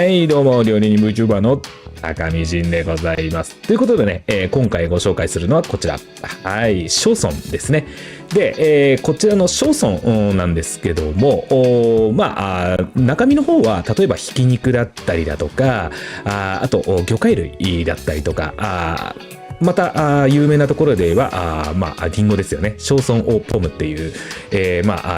はい、どうも、料理人 VTuber の高見仁でございます。ということでね、今回ご紹介するのはこちら。はい、ショーソンですね。で、こちらのショーソンなんですけども、中身の方は、例えばひき肉だったりだとか、あと魚介類だったりとか、また有名なところで言えばリンゴですよね。ショーソンオーポムっていう、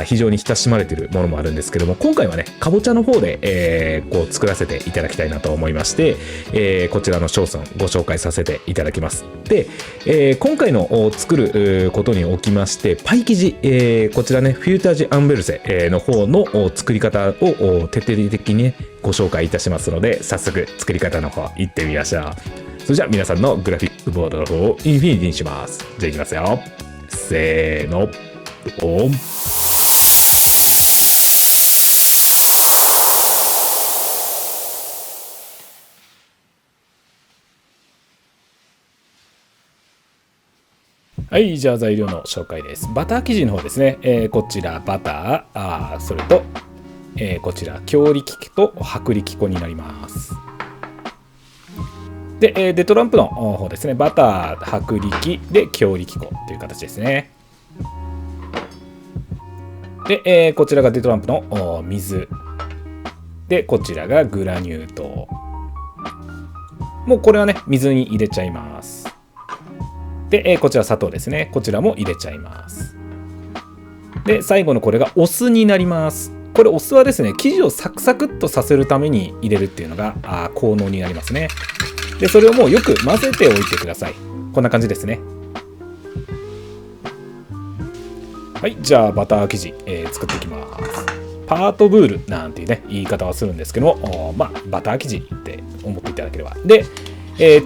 非常に親しまれているものもあるんですけども、今回はねかぼちゃの方で、作らせていただきたいなと思いまして、こちらのショーソンご紹介させていただきます。で、今回の作ることにおきましてパイ生地、こちらねフィルタージュアンベルセの方の作り方を徹底的に、ね、ご紹介いたしますので、早速作り方の方行ってみましょう。それじゃあ皆さんのグラフィックボードの方をインフィニティにします。じゃあいきますよ。せーの。オン。はい、じゃあ材料の紹介です。バター生地の方ですね。こちらバター、それと、こちら強力粉と薄力粉になります。で、デトランプの方ですね。バター、薄力で強力粉という形ですね。で、こちらがデトランプの水。で、こちらがグラニュー糖。もうこれはね、水に入れちゃいます。で、こちら砂糖ですね。こちらも入れちゃいます。で、最後のこれがお酢になります。これお酢はですね、生地をサクサクっとさせるために入れるっていうのが効能になりますね。で、それをもうよく混ぜておいてください。こんな感じですね。はい、じゃあバター生地、作っていきます。パートブールなんていうね言い方はするんですけども、バター生地って思っていただければ。で、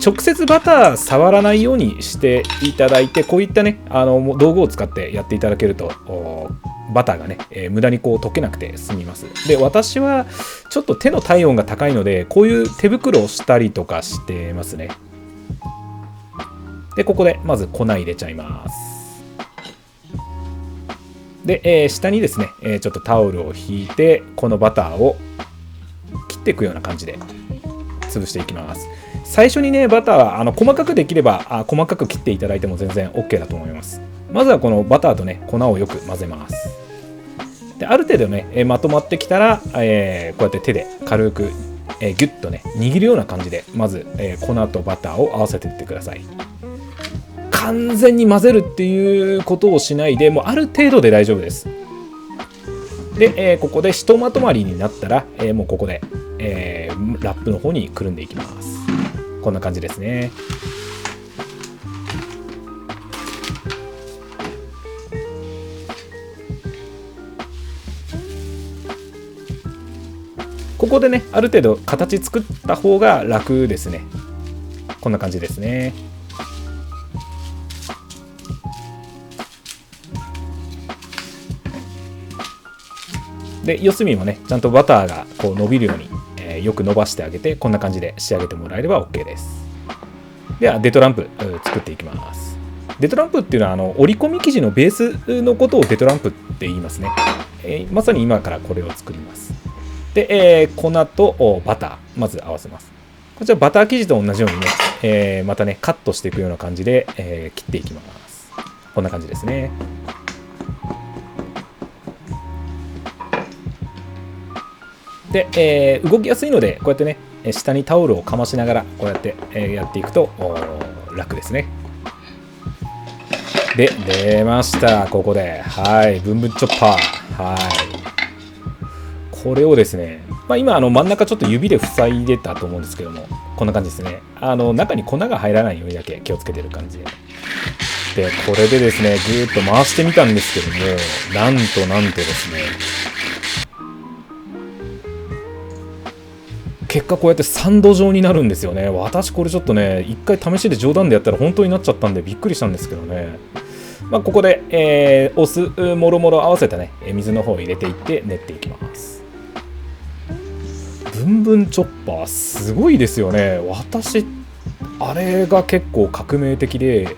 直接バター触らないようにしていただいて、こういったね道具を使ってやっていただけるとバターがね、無駄にこう溶けなくて済みます。で、私はちょっと手の体温が高いので、こういう手袋をしたりとかしてますね。で、ここでまず粉入れちゃいます。で、下にですね、ちょっとタオルを引いて、このバターを切っていくような感じで潰していきます。最初にね、バターは細かくできれば細かく切っていただいても全然 OK だと思います。まずはこのバターとね、粉をよく混ぜます。で、ある程度ね、まとまってきたら、こうやって手で軽く、ギュッとね、握るような感じで、まず、粉とバターを合わせていってください。完全に混ぜるっていうことをしないで、もうある程度で大丈夫です。で、ここでひとまとまりになったら、もうここで、ラップの方にくるんでいきます。こんな感じですね。ここでね、ある程度形作った方が楽ですね。こんな感じですね。で、四隅もね、ちゃんとバターがこう伸びるように、よく伸ばしてあげて、こんな感じで仕上げてもらえれば OK です。では、デトランプ作っていきます。デトランプっていうのは折り込み生地のベースのことをデトランプって言いますね。まさに今からこれを作ります。で、粉とバター、まず合わせます。こちらバター生地と同じようにね、またね、カットしていくような感じで、切っていきます。こんな感じですね。で、動きやすいので、こうやってね、下にタオルをかましながら、こうやって、やっていくと楽ですね。で、出ました。ここで。はい。ブンブンチョッパー。はい。これをですね、今真ん中ちょっと指で塞いでたと思うんですけども、こんな感じですね。中に粉が入らないようにだけ気をつけてる感じで。で、これでですね、ぐーっと回してみたんですけども、なんとですね、結果こうやってサンド状になるんですよね。私これちょっとね、一回試しで冗談でやったら本当になっちゃったんでびっくりしたんですけどね。ここで、お酢もろもろ合わせたね、水の方を入れていって練っていきます。ブンブンチョッパーすごいですよね。私あれが結構革命的で、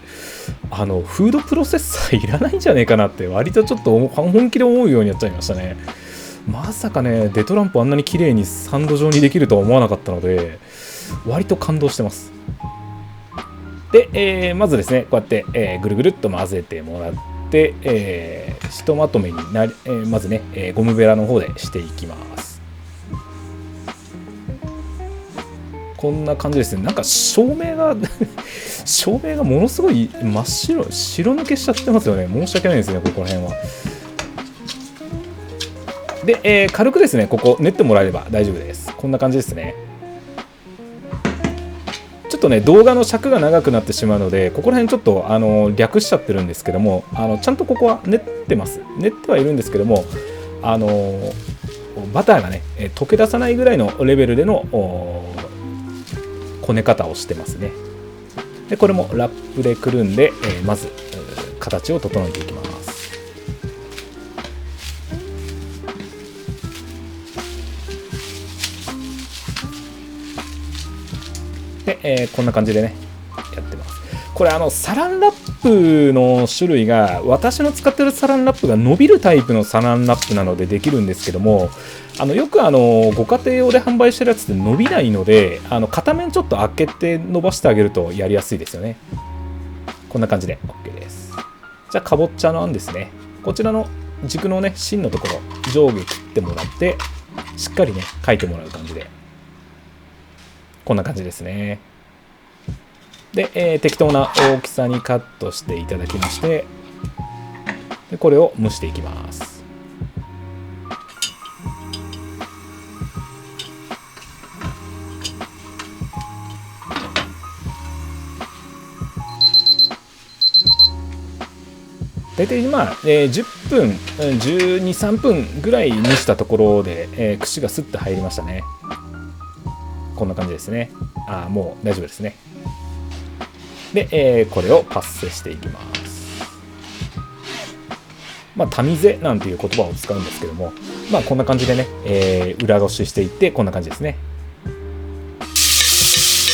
フードプロセッサーいらないんじゃねえかなって割とちょっと本気で思うようになっちゃいましたね。まさかね、デトランプあんなに綺麗にサンド状にできるとは思わなかったので、割と感動してます。で、まずですね、こうやって、ぐるぐるっと混ぜてもらって、ひとまとめにまずね、ゴムベラの方でしていきます。こんな感じですね。なんか照明が照明がものすごい真っ白、白抜けしちゃってますよね。申し訳ないですね、ここら辺は。で、軽くですね、ここ練ってもらえれば大丈夫です。こんな感じですね。ちょっとね、動画の尺が長くなってしまうので、ここら辺ちょっと略しちゃってるんですけども、ちゃんとここは練ってます。練ってはいるんですけども、バターがね、溶け出さないぐらいのレベルでのこね方をしてますね。でこれもラップでくるんで、まず形を整えていきます。で、こんな感じでねやってます。これサランラップの種類が、私の使ってるサランラップが伸びるタイプのサランラップなのでできるんですけども、よくご家庭用で販売してるやつって伸びないので、片面ちょっと開けて伸ばしてあげるとやりやすいですよね。こんな感じで OK です。じゃあかぼちゃのあんですね。こちらの軸のね芯のところ上下切ってもらって、しっかりね書いてもらう感じで、こんな感じですね。で、適当な大きさにカットしていただきまして、でこれを蒸していきます。大体10分12、3分ぐらい蒸したところで、串がスッと入りましたね。こんな感じですね。もう大丈夫ですね。で、これをパッセしていきます。タミゼなんていう言葉を使うんですけども、こんな感じでね、裏ごししていって、こんな感じですね。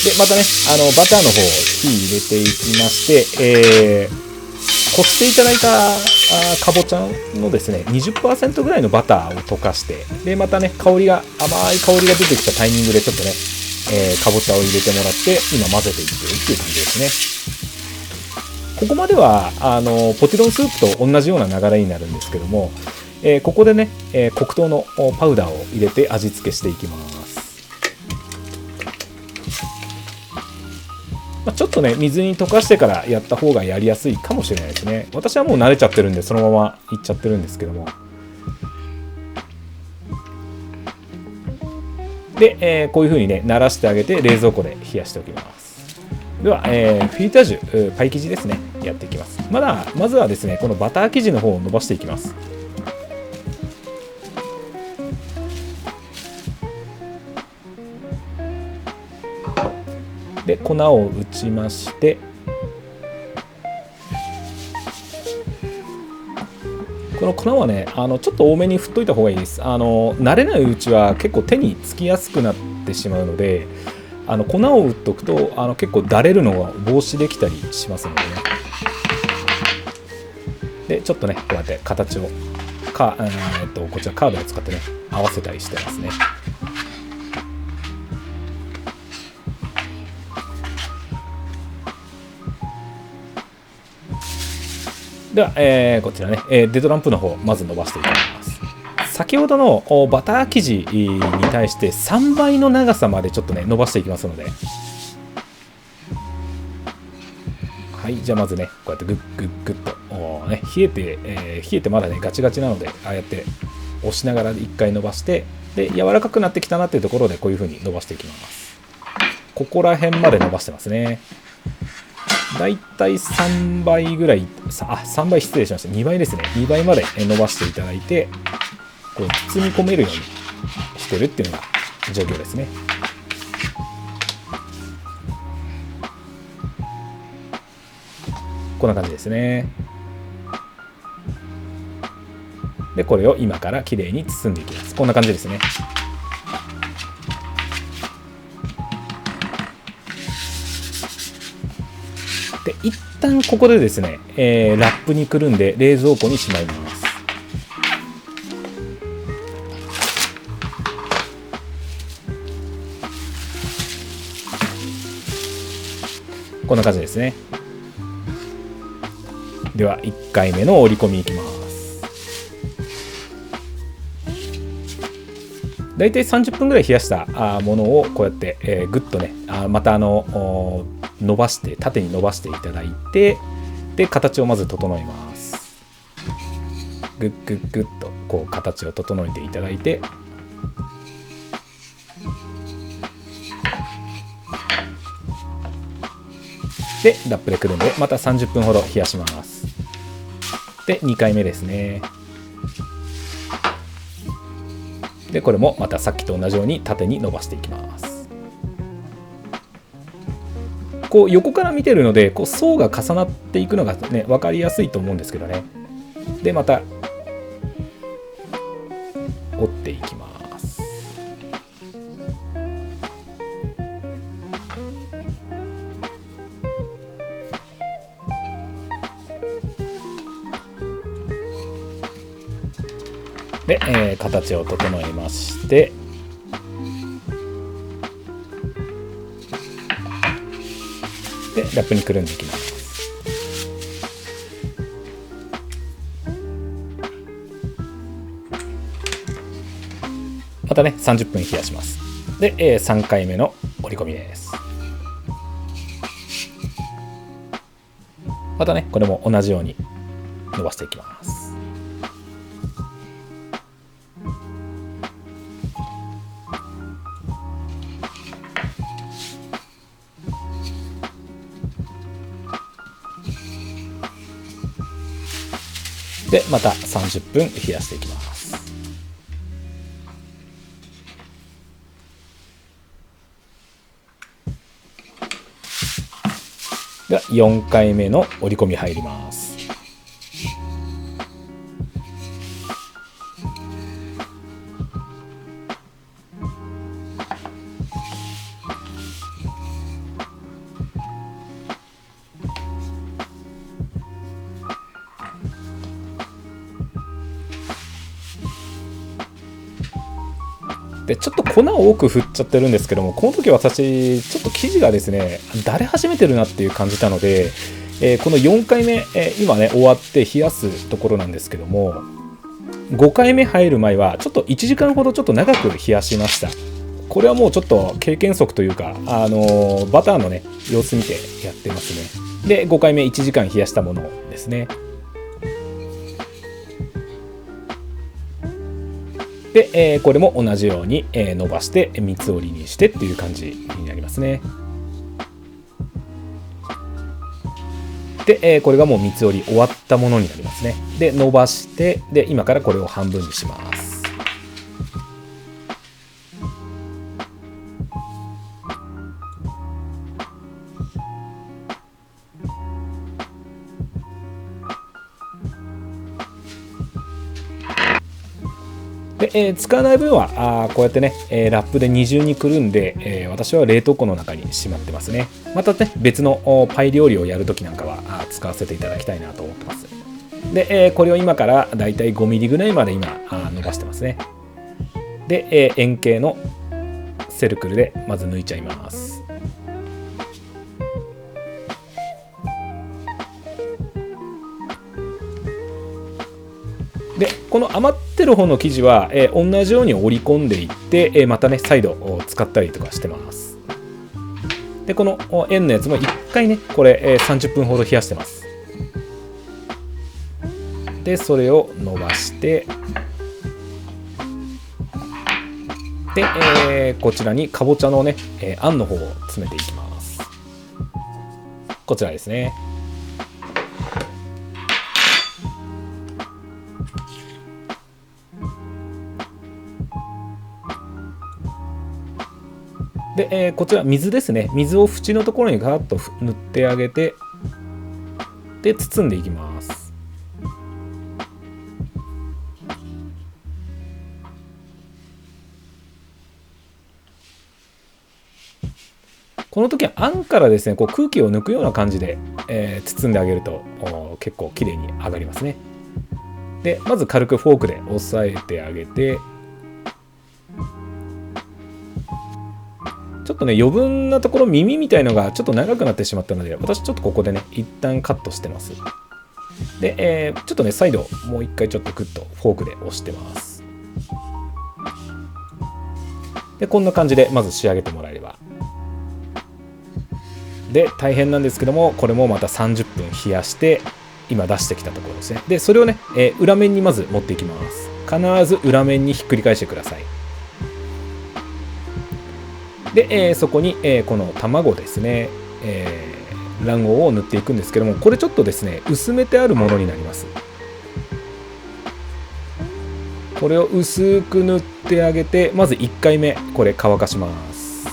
でまたねバターの方を火入れていきまして、こしていただいたかぼちゃのですね 20% ぐらいのバターを溶かして、でまたね甘い香りが出てきたタイミングでちょっとね、かぼちゃを入れてもらって今混ぜていってるっていう感じですね。ここまではポテトンスープと同じような流れになるんですけども、ここでね、黒糖のパウダーを入れて味付けしていきます。ちょっとね水に溶かしてからやった方がやりやすいかもしれないですね。私はもう慣れちゃってるんでそのままいっちゃってるんですけども。で、こういう風にね慣らしてあげて冷蔵庫で冷やしておきます。では、フィルタージュパイ生地ですねやっていきます。まずはですねこのバター生地の方を伸ばしていきます。で粉を打ちまして、この粉はねちょっと多めに振っといた方がいいです。慣れないうちは結構手につきやすくなってしまうので、粉を打っとくと結構だれるのが防止できたりしますのでね。でちょっとねこうやって形をこちらカードを使ってね合わせたりしてますね。では、こちらね、デトランプの方まず伸ばしていきます。先ほどのバター生地に対して3倍の長さまでちょっとね伸ばしていきますので、はい、じゃあまずねこうやってグッグッグッと、ね、冷えてまだねガチガチなので、ああやって押しながら1回伸ばして、で柔らかくなってきたなっていうところでこういう風に伸ばしていきます。ここら辺まで伸ばしてますね。だいたい3倍ぐらい、3倍失礼しました。2倍ですね。2倍まで伸ばしていただいて、こう包み込めるようにしてるっていうのが状況ですね。こんな感じですね。で、これを今からきれいに包んでいきます。こんな感じですね。で一旦ここでですね、ラップにくるんで冷蔵庫にしまいます。こんな感じですね。では1回目の折り込みいきます。だいたい30分ぐらい冷やしたものをこうやって、ぐっとねまた伸ばして縦に伸ばしていただいて、で形をまず整えます。ぐっぐっぐっとこう形を整えていただいて、でラップでくるんでまた30分ほど冷やします。で2回目ですね。でこれもまたさっきと同じように縦に伸ばしていきます。こう横から見てるのでこう層が重なっていくのがね分かりやすいと思うんですけどね。でまた折っていきます。で、形を整えまして、でラップにくるんでいきます。またね30分冷やします。で、3回目の折り込みです。またねこれも同じように伸ばしていきます。でまた30分冷やしていきます。では4回目の折り込み入ります。でちょっと粉を多く振っちゃってるんですけども、この時私ちょっと生地がですねだれ始めてるなっていう感じたので、この4回目、今ね終わって冷やすところなんですけども、5回目入る前はちょっと1時間ほどちょっと長く冷やしました。これはもうちょっと経験則というか、バターのね様子見てやってますね。で5回目1時間冷やしたものですね。で、これも同じように、伸ばして三つ折りにしてっていう感じになりますね。で、これがもう三つ折り終わったものになりますね。で伸ばして、で今からこれを半分にします。で、使わない分はこうやってね、ラップで二重にくるんで、私は冷凍庫の中にしまってますね。またね別のパイ料理をやるときなんかは使わせていただきたいなと思ってます。で、これを今からだいたい5ミリぐらいまで今伸ばしてますね。で、円形のセルクルでまず抜いちゃいます。でこの余ってる方の生地は、同じように折り込んでいって、またね再度使ったりとかしてます。でこの円のやつも1回ねこれ、30分ほど冷やしてます。でそれを伸ばしてで、こちらにかぼちゃのね、あんの方を詰めていきます。こちらですね。で、こちら水ですね。水を縁のところにガーッと塗ってあげて、で包んでいきます。この時はあんからですねこう空気を抜くような感じで、包んであげると結構きれいに上がりますね。でまず軽くフォークで押さえてあげて、ちょっとね余分なところ耳みたいのがちょっと長くなってしまったので、私ちょっとここでね一旦カットしてます。で、ちょっとね再度もう一回ちょっとグッとフォークで押してます。でこんな感じでまず仕上げてもらえれば。で大変なんですけども、これもまた30分冷やして今出してきたところですね。でそれをね、裏面にまず持っていきます。必ず裏面にひっくり返してください。で、そこに、この卵ですね、卵黄を塗っていくんですけども、これちょっとですね薄めてあるものになります。これを薄く塗ってあげて、まず1回目これ乾かします。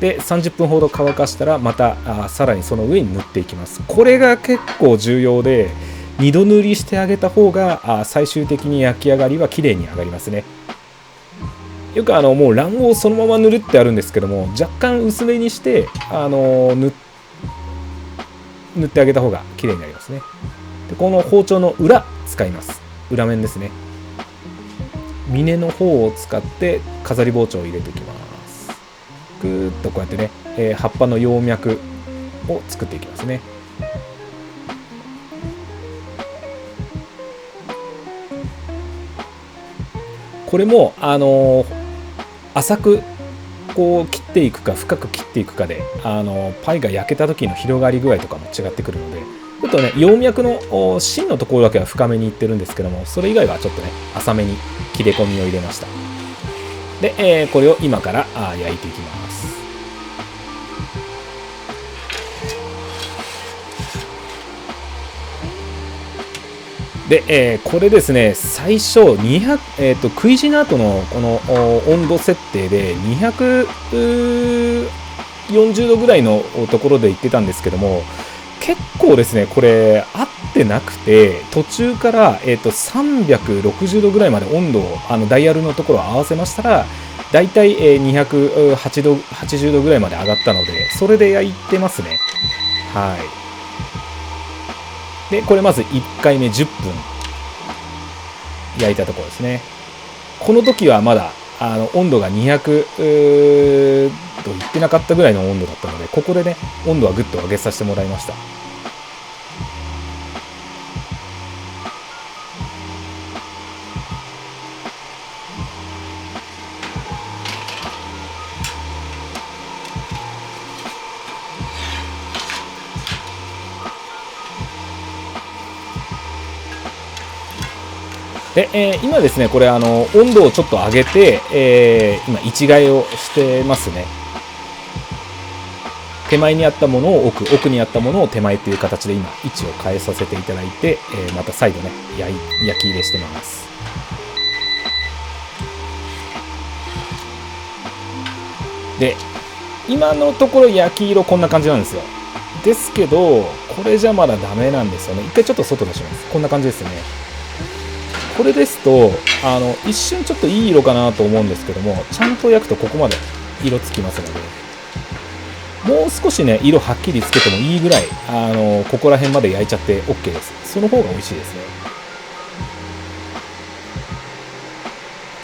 で30分ほど乾かしたらまたさらにその上に塗っていきます。これが結構重要で、2度塗りしてあげた方が最終的に焼き上がりは綺麗に上がりますね。よくもう卵黄そのまま塗るってあるんですけども、若干薄めにして塗ってあげた方が綺麗になりますね。でこの包丁の裏使います。裏面ですね。峰の方を使って飾り包丁を入れていきます。ぐーっとこうやってね、葉っぱの葉脈を作っていきますね。これも浅くこう切っていくか深く切っていくかでパイが焼けた時の広がり具合とかも違ってくるので、ちょっとね葉脈の芯のところだけは深めにいってるんですけども、それ以外はちょっとね浅めに切れ込みを入れました。で、これを今から焼いていきます。で、これですね、最初200、食い地の後のこの温度設定で240度ぐらいのところで言ってたんですけども、結構ですねこれ合ってなくて、途中から、360度ぐらいまで温度をダイヤルのところを合わせましたら、だいたい208度80度ぐらいまで上がったので、それで焼いてますね。はい。でこれまず1回目10分焼いたところですね。この時はまだ温度が200度いってなかったぐらいの温度だったので、ここでね温度はぐっと上げさせてもらいました。で、今ですねこれ温度をちょっと上げて、今位置替えをしてますね。手前にあったものを奥にあったものを手前という形で今位置を変えさせていただいて、また再度ね焼き入れしてます。で今のところ焼き色こんな感じなんですよ。ですけどこれじゃまだダメなんですよね。一回ちょっと外出します。こんな感じですね。これですと一瞬ちょっといい色かなと思うんですけども、ちゃんと焼くとここまで色つきますので、もう少しね色はっきりつけてもいいぐらいここら辺まで焼いちゃって OK です。その方が美味しいですね。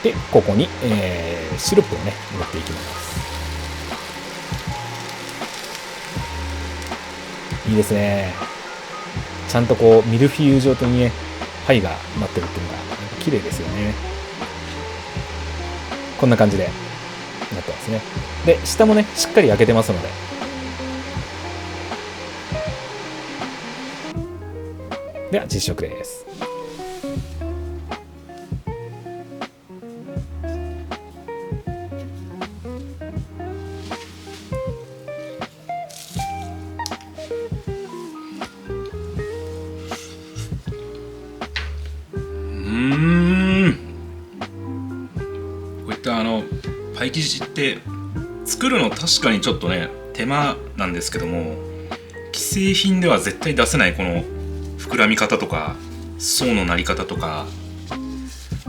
でここに、シロップをね入れていきます。いいですね。ちゃんとこうミルフィーユ状にねパイがなってるっていうのが綺麗ですよね。こんな感じでなってますね。で下もねしっかり焼けてますので、では実食です。こういったパイ生地って作るの確かにちょっとね手間なんですけども、既製品では絶対出せないこの膨らみ方とか層のなり方とか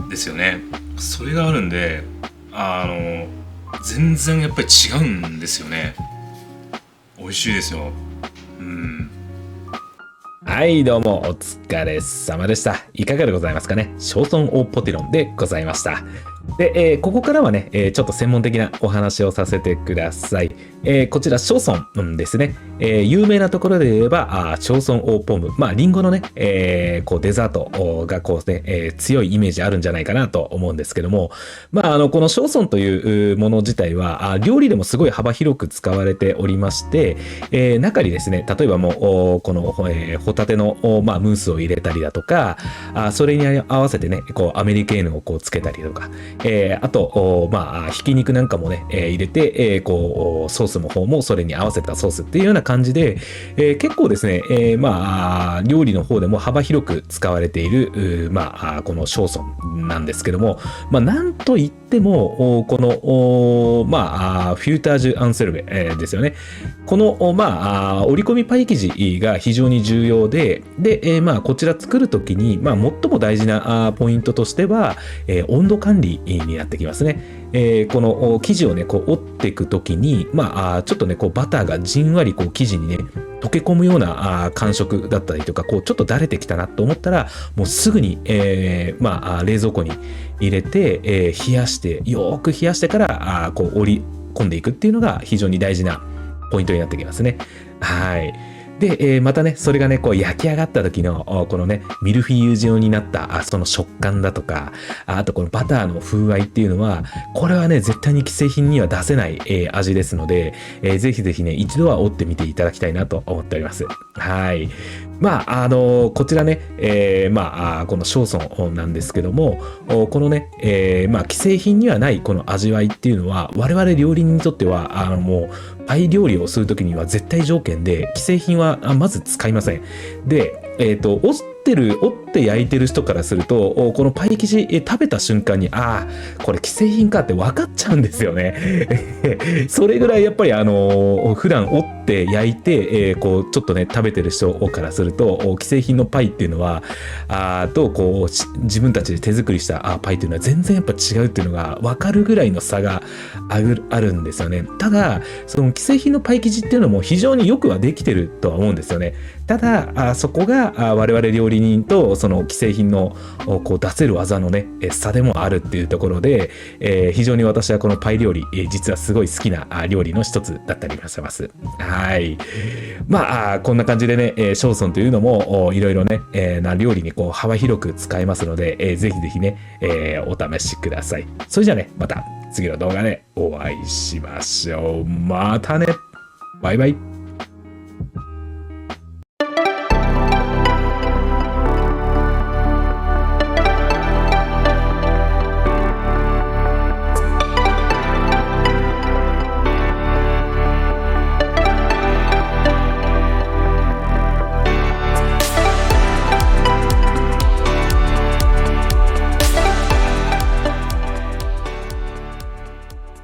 ですよね。それがあるんで全然やっぱり違うんですよね。美味しいですよ。はいどうもお疲れ様でした。いかがでございますかね。ショートン・オー・ポテロンでございました。で、ここからはね、ちょっと専門的なお話をさせてください。こちら、ショーソンですね。有名なところで言えば、ショーソンオーポム。まあ、リンゴのね、こうデザートがこうね、強いイメージあるんじゃないかなと思うんですけども、まあ、このショーソンというもの自体は、料理でもすごい幅広く使われておりまして、中にですね、例えばもう、この、ホタテの、まあ、ムースを入れたりだとか、それに合わせてね、こう、アメリケーヌをこうつけたりとか、あと、まあ、ひき肉なんかもね、入れて、こう、ソースの方もそれに合わせたソースっていうような感じで、結構ですね、まあ、料理の方でも幅広く使われている、まあ、このショーソンなんですけども、まあ、なんといっても、この、まあ、フュータージュ・アンセルベ、ですよね。この、まあ、折り込みパイ生地が非常に重要で、まあ、こちら作るときに、まあ、最も大事なポイントとしては、温度管理になってきますね。この生地をね、こう折っていくときに、まあ、ちょっとね、こうバターがじんわりこう生地にね、溶け込むような感触だったりとか、こうちょっとだれてきたなと思ったら、もうすぐに、まあ、冷蔵庫に入れて、冷やして、よーく冷やしてから、こう折り込んでいくっていうのが非常に大事なポイントになってきますね。はい。で、またね、それがね、こう焼き上がった時の、このね、ミルフィーユ状になった、その食感だとか、あとこのバターの風合いっていうのは、これはね、絶対に既製品には出せない、味ですので、ぜひぜひね、一度は折ってみていただきたいなと思っております。はい。まあ、こちらね、まあ、このショーソンなんですけども、このね、まあ、既製品にはないこの味わいっていうのは、我々料理人にとっては、もう、パイ料理をするときには絶対条件で、既製品はまず使いません。で、折って焼いてる人からすると、このパイ生地食べた瞬間に、これ既製品かって分かっちゃうんですよね。それぐらいやっぱり普段折って焼いて、こうちょっとね食べてる人からすると、既製品のパイっていうのはこう自分たちで手作りしたパイっていうのは全然やっぱ違うっていうのが分かるぐらいの差があるんですよね。ただその既製品のパイ生地っていうのも非常によくはできてるとは思うんですよね。ただそこが我々料理人とその既製品のこう出せる技のね差でもあるっていうところで、非常に私はこのパイ料理、実はすごい好きな料理の一つだったりもします。はい。まあこんな感じでね、ショーソンというのもいろいろね、な料理にこう幅広く使えますので、ぜひぜひね、お試しください。それじゃあね、また次の動画でお会いしましょう。またね。バイバイ。